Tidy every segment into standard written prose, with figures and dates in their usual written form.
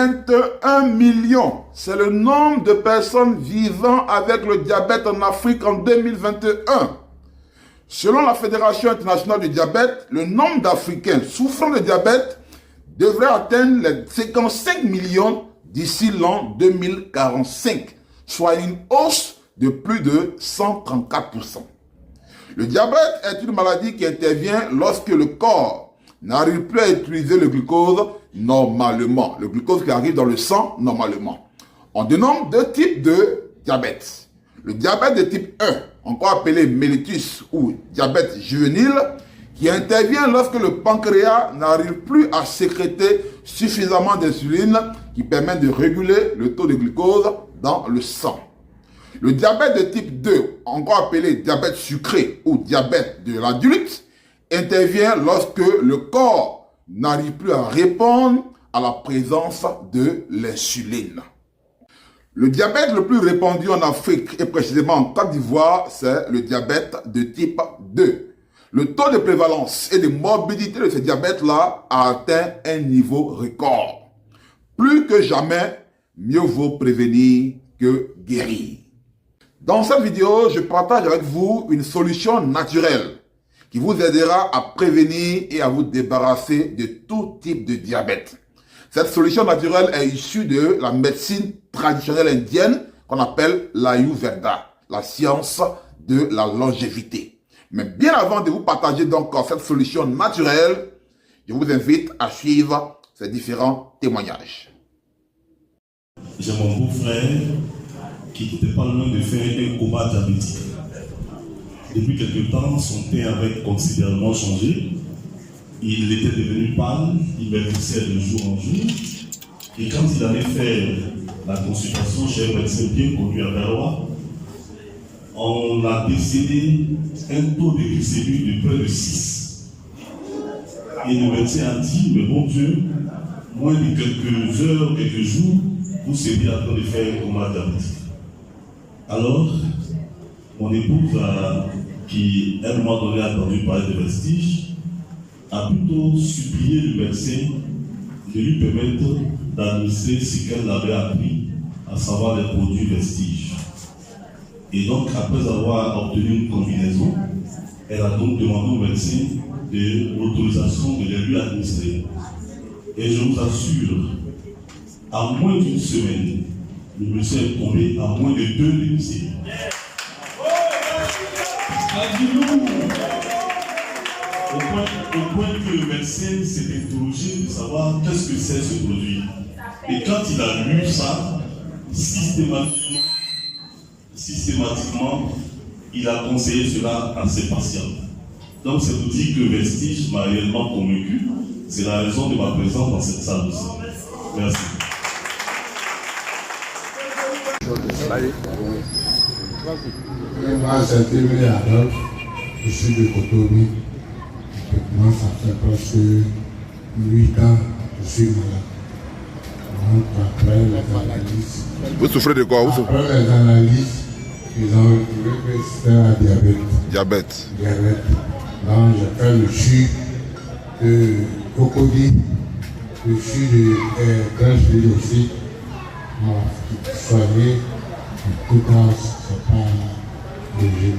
21 millions. C'est le nombre de personnes vivant avec le diabète en Afrique en 2021. Selon la Fédération internationale du diabète, le nombre d'Africains souffrant de diabète devrait atteindre les 55 millions d'ici l'an 2045, soit une hausse de plus de 134%. Le diabète est une maladie qui intervient lorsque le corps n'arrive plus à utiliser le glucose normalement, le glucose qui arrive dans le sang normalement. On dénomme deux types de diabète. Le diabète de type 1, encore appelé mellitus ou diabète juvénile, qui intervient lorsque le pancréas n'arrive plus à sécréter suffisamment d'insuline qui permet de réguler le taux de glucose dans le sang. Le diabète de type 2, encore appelé diabète sucré ou diabète de l'adulte, intervient lorsque le corps n'arrive plus à répondre à la présence de l'insuline. Le diabète le plus répandu en Afrique et précisément en Côte d'Ivoire, c'est le diabète de type 2. Le taux de prévalence et de morbidité de ce diabète-là a atteint un niveau record. Plus que jamais, mieux vaut prévenir que guérir. Dans cette vidéo, je partage avec vous une solution naturelle qui vous aidera à prévenir et à vous débarrasser de tout type de diabète. Cette solution naturelle est issue de la médecine traditionnelle indienne qu'on appelle l'Ayurveda, la science de la longévité. Mais bien avant de vous partager donc cette solution naturelle, je vous invite à suivre ces différents témoignages. J'ai mon beau-frère qui n'était pas loin de faire un coma diabétique. Depuis quelque temps, son teint avait considérablement changé. Il était devenu pâle, il maigrissait de jour en jour. Et quand il allait faire la consultation chez un médecin bien connu à Berlois, on a décédé un taux de glycémie de près de 6. Et le médecin a dit, mais bon Dieu, moins de quelques heures, quelques jours, vous seriez en train de faire un coma diabétique. Alors, mon épouse, qui à un moment donné a entendu parler de Vestige, a plutôt supplié le médecin de lui permettre d'administrer ce qu'elle avait appris, à savoir les produits Vestige. Et donc, après avoir obtenu une combinaison, elle a donc demandé au médecin de l'autorisation de les lui administrer. Et je vous assure, à moins d'une semaine, le monsieur est tombé à moins de 2 de glycémie. Au point que le médecin s'est interrogé de savoir qu'est-ce que c'est ce produit. Et quand il a lu ça, systématiquement, il a conseillé cela à ses patients. Donc c'est pour dire que Vestige m'a réellement convaincu. C'est la raison de ma présence dans cette salle aussi. Merci. Moi, c'est Témé Adolphe, je suis de Cotonou. Moi, ça fait presque 8 ans que je suis malade. Donc, après les analyses. Vous souffrez de quoi? Après les analyses, ils ont retrouvé que c'était un diabète. Diabète. Donc, j'ai fait le jus de crocodile, le jus de graisse d'huile aussi. Moi, soigné. En tout cas, c'est pas léger.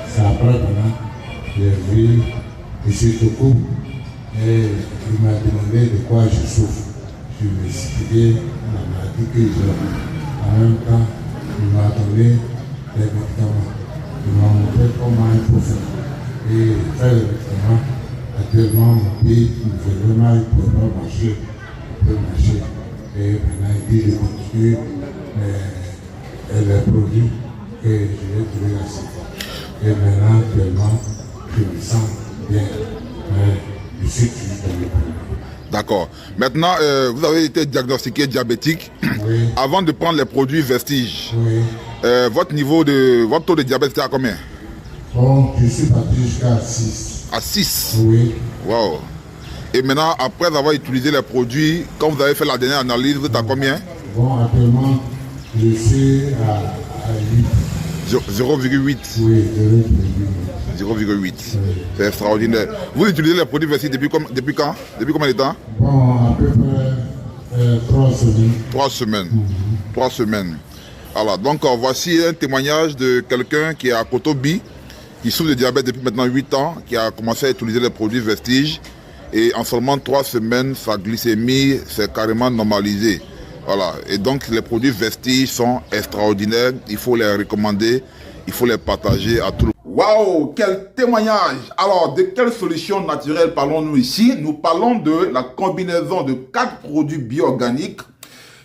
C'est après maintenant, j'ai vu M. Toko et il m'a demandé de quoi je souffre. Je lui ai expliqué la maladie que j'ai. En même temps, il m'a donné des médicaments. Il m'a montré comment il faut faire. Et faire les médicaments, actuellement, mon pied, il me fait vraiment, il ne peut pas marcher. Il peut marcher. Et maintenant, il dit de continuer. Et les produits que je vais trouver là. Et maintenant, actuellement, je me sens bien. Mais je suis toujours dans le produit. D'accord. Maintenant, vous avez été diagnostiqué diabétique. Oui. Avant de prendre les produits Vestige. Oui. Votre taux de diabète était à combien? Bon, je suis parti jusqu'à 6. À 6? Oui. Wow. Et maintenant, après avoir utilisé les produits, quand vous avez fait la dernière analyse, vous êtes à combien? Bon, actuellement, je suis à 8. 0,8. Oui, 0,8. 0,8. C'est extraordinaire. Vous utilisez les produits Vestige depuis quand? Depuis combien de temps? Bon, à peu près 3 semaines. 3 semaines. 3 semaines. Alors, donc voici un témoignage de quelqu'un qui est à Kotobi, qui souffre de diabète depuis maintenant 8 ans, qui a commencé à utiliser les produits Vestige. Et en seulement 3 semaines, sa glycémie s'est carrément normalisée. Voilà. Et donc les produits Vestige sont extraordinaires. Il faut les recommander, il faut les partager à tout le monde. Waouh, quel témoignage! Alors, de quelle solution naturelle parlons-nous ici? Nous parlons de la combinaison de 4 produits bio-organiques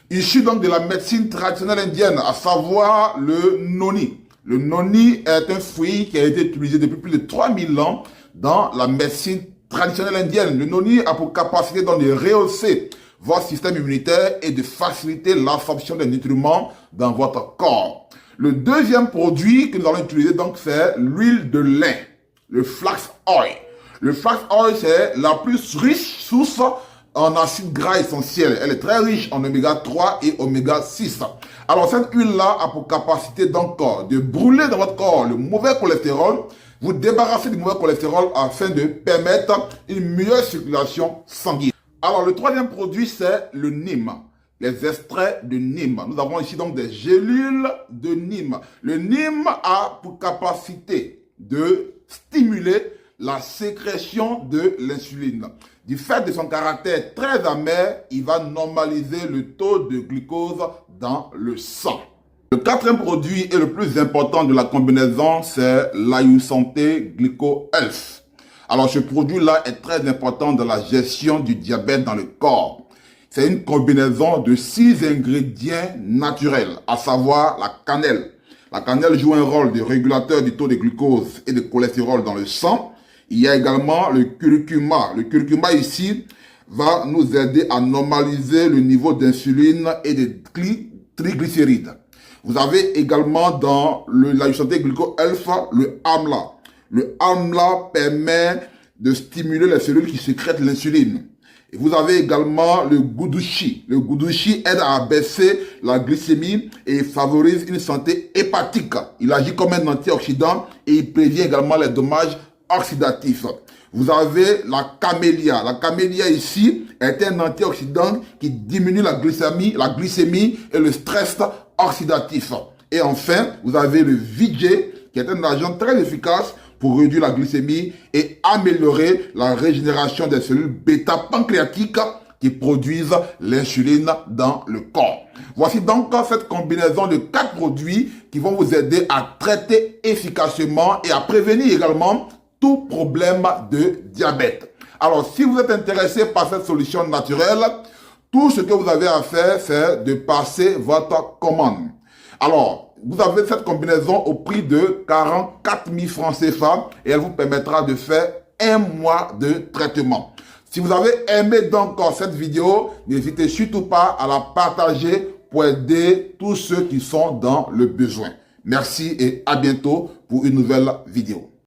issus donc de la médecine traditionnelle indienne, à savoir le noni. Le noni est un fruit qui a été utilisé depuis plus de 3000 ans dans la médecine traditionnelle indienne. Le noni a pour capacité donc de rehausser votre système immunitaire et de faciliter l'absorption des nutriments dans votre corps. Le deuxième produit que nous allons utiliser donc c'est l'huile de lin, le flax oil. Le flax oil c'est la plus riche source en acides gras essentiels. Elle est très riche en oméga 3 et oméga 6. Alors cette huile-là a pour capacité donc de brûler dans votre corps le mauvais cholestérol, vous débarrasser du mauvais cholestérol afin de permettre une meilleure circulation sanguine. Alors le troisième produit c'est le nîmes. Les extraits de nîmes. Nous avons ici donc des gélules de nîmes. Le nîmes a pour capacité de stimuler la sécrétion de l'insuline. Du fait de son caractère très amer, il va normaliser le taux de glucose dans le sang. Le quatrième produit et le plus important de la combinaison, c'est l'Ayursanté Glyco Health. Alors ce produit-là est très important dans la gestion du diabète dans le corps. C'est une combinaison de 6 ingrédients naturels, à savoir la cannelle. La cannelle joue un rôle de régulateur du taux de glucose et de cholestérol dans le sang. Il y a également le curcuma. Le curcuma ici va nous aider à normaliser le niveau d'insuline et de triglycérides. Vous avez également dans l'Ayursanté Glyco Health le amla. Le amla permet de stimuler les cellules qui sécrètent l'insuline. Et vous avez également le gudushi. Le gudushi aide à abaisser la glycémie et favorise une santé hépatique. Il agit comme un antioxydant et il prévient également les dommages oxydatifs. Vous avez la camélia. La camélia ici est un antioxydant qui diminue la glycémie et le stress oxydatif. Et enfin, vous avez le vijay qui est un agent très efficace pour réduire la glycémie et améliorer la régénération des cellules bêta-pancréatiques qui produisent l'insuline dans le corps. Voici donc cette combinaison de 4 produits qui vont vous aider à traiter efficacement et à prévenir également tout problème de diabète. Alors, si vous êtes intéressé par cette solution naturelle, tout ce que vous avez à faire, c'est de passer votre commande. Alors, vous avez cette combinaison au prix de 44 000 francs CFA et elle vous permettra de faire 1 mois de traitement. Si vous avez aimé donc cette vidéo, n'hésitez surtout pas à la partager pour aider tous ceux qui sont dans le besoin. Merci et à bientôt pour une nouvelle vidéo.